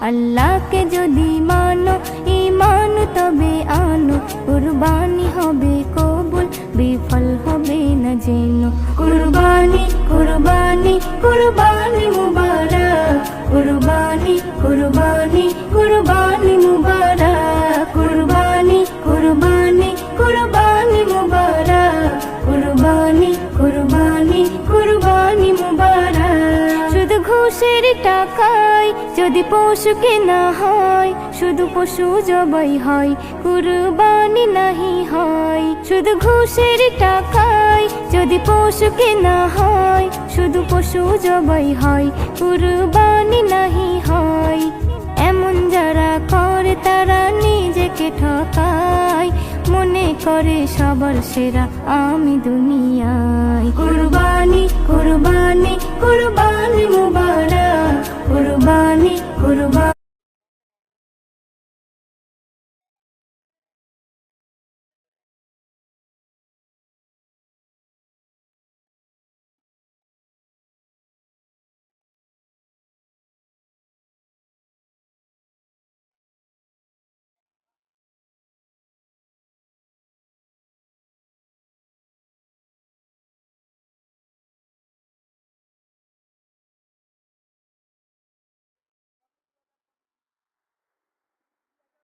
আল্লাহকে যদি মানো ঈমান তবে আনো, কুরবানি হবে কবুল বিফল হবে না যেন। কুরবানি কুরবানি কুরবানি মুবারক, কুরবানি কুরবানি কুরবানি মুবারক, কুরবানি কুরবানি কুরবানি মুবারক, কুরবানি কুরবানি কুরবানি মুবারক। শুধু ঘুষের টাকায় যদি পশু কেনা হয়, শুধু পশু জবাই হয় কুরবানি নাহি হয়। শুধু ঘুষের টাকায় যদি পশু কেনা হয়, শুধু পশু জবাই হয় কুরবানি নাহি হয়। এমন যারা করে তারা নিজেকে ঠকায়, মনে করে সবার সেরা আমি দুনিয়ায়। কুরবানি কুরবানি কুরবানি মুবারক, কুরবানি কুরবানি